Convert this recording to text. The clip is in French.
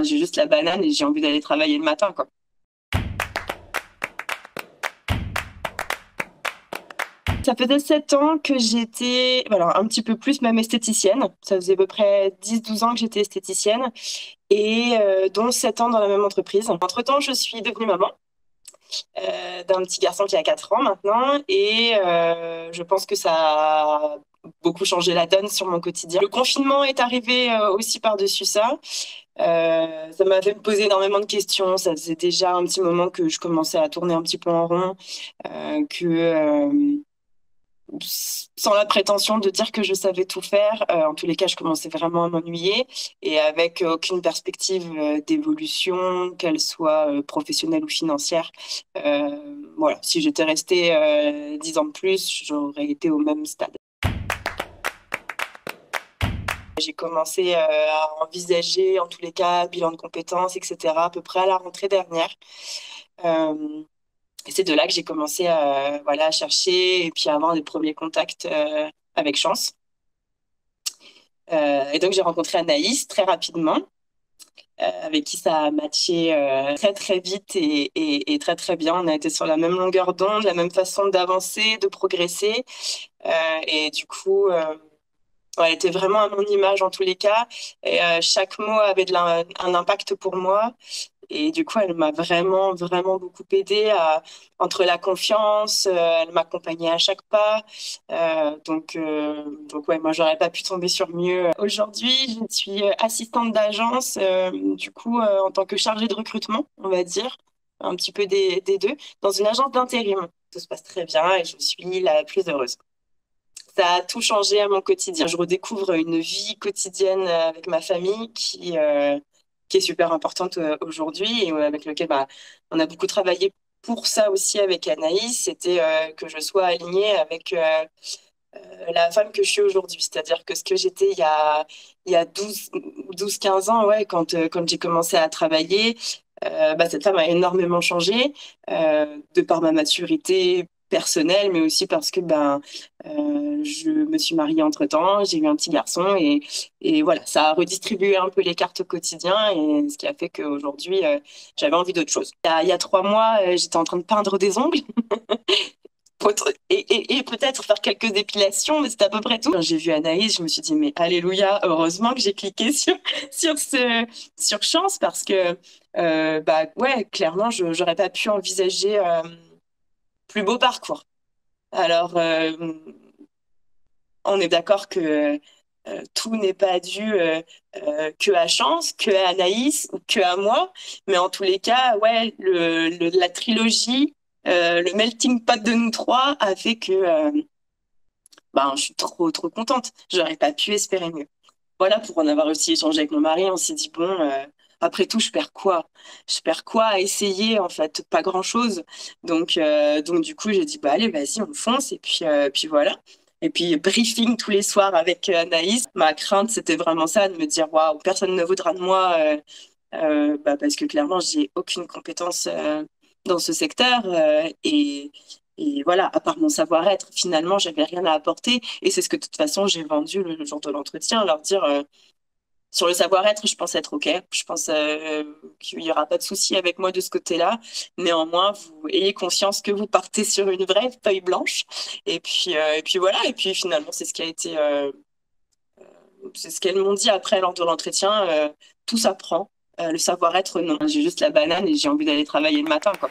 J'ai juste la banane et j'ai envie d'aller travailler le matin, quoi. Ça faisait 7 ans que j'étais, alors un petit peu plus même esthéticienne. Ça faisait à peu près 10-12 ans que j'étais esthéticienne et dont 7 ans dans la même entreprise. Entre-temps, je suis devenue maman d'un petit garçon qui a 4 ans maintenant et je pense que ça a beaucoup changé la donne sur mon quotidien. Le confinement est arrivé aussi par-dessus ça. Ça m'avait posé énormément de questions. Ça faisait déjà un petit moment que je commençais à tourner un petit peu en rond, sans la prétention de dire que je savais tout faire. En tous les cas, je commençais vraiment à m'ennuyer et avec aucune perspective d'évolution, qu'elle soit professionnelle ou financière. Voilà, si j'étais restée 10 ans de plus, j'aurais été au même stade. J'ai commencé à envisager, en tous les cas, bilan de compétences, etc., à peu près à la rentrée dernière. Euh, et c'est de là que j'ai commencé à, voilà, à chercher et puis à avoir des premiers contacts avec Chance. Et donc, j'ai rencontré Anaïs très rapidement, avec qui ça a matché très, très vite et très, très bien. On a été sur la même longueur d'onde, la même façon d'avancer, de progresser. Et du coup, ouais, elle était vraiment à mon image en tous les cas. Et chaque mot avait un impact pour moi. Et du coup, elle m'a vraiment, vraiment beaucoup aidée entre la confiance, elle m'accompagnait à chaque pas. Donc ouais, moi, j'aurais pas pu tomber sur mieux. Aujourd'hui, je suis assistante d'agence, du coup, en tant que chargée de recrutement, on va dire, un petit peu des deux, dans une agence d'intérim. Tout se passe très bien et je suis la plus heureuse. Ça a tout changé à mon quotidien. Je redécouvre une vie quotidienne avec ma famille qui est super importante aujourd'hui et avec lequel on a beaucoup travaillé pour ça aussi avec Anaïs. C'était que je sois alignée avec la femme que je suis aujourd'hui. C'est-à-dire que ce que j'étais il y a 12-15 ans, ouais, quand j'ai commencé à travailler, cette femme a énormément changé de par ma maturité personnelle, mais aussi parce que je me suis mariée entre-temps, j'ai eu un petit garçon et voilà, ça a redistribué un peu les cartes au quotidien et ce qui a fait qu'aujourd'hui, j'avais envie d'autre chose. Il y a 3 mois, j'étais en train de peindre des ongles et peut-être faire quelques dépilations, mais c'était à peu près tout. Quand j'ai vu Anaïs, je me suis dit, mais alléluia, heureusement que j'ai cliqué sur Chance parce que, ouais, clairement, je n'aurais pas pu envisager plus beau parcours. Alors, on est d'accord que tout n'est pas dû que à Chance, que à Anaïs ou que à moi, mais en tous les cas, ouais, la trilogie, le melting pot de nous trois a fait que je suis trop trop contente. J'aurais pas pu espérer mieux. Voilà, pour en avoir aussi échangé avec mon mari, on s'est dit bon, après tout, je perds quoi? Je perds quoi à essayer en fait? Pas grand-chose. Donc du coup, j'ai dit bah allez, vas-y, on fonce et puis voilà. Et puis briefing tous les soirs avec Anaïs. Ma crainte, c'était vraiment ça, de me dire waouh, personne ne voudra de moi parce que clairement, j'ai aucune compétence dans ce secteur et voilà, à part mon savoir-être, finalement, j'avais rien à apporter. Et c'est ce que de toute façon, j'ai vendu le jour de l'entretien, leur dire sur le savoir-être, je pense être OK. Je pense qu'il n'y aura pas de souci avec moi de ce côté-là. Néanmoins, vous ayez conscience que vous partez sur une vraie feuille blanche. Et puis voilà. Et puis finalement, c'est ce qu'elles m'ont dit après lors de l'entretien. Tout s'apprend. Le savoir-être, non. J'ai juste la banane et j'ai envie d'aller travailler le matin, quoi.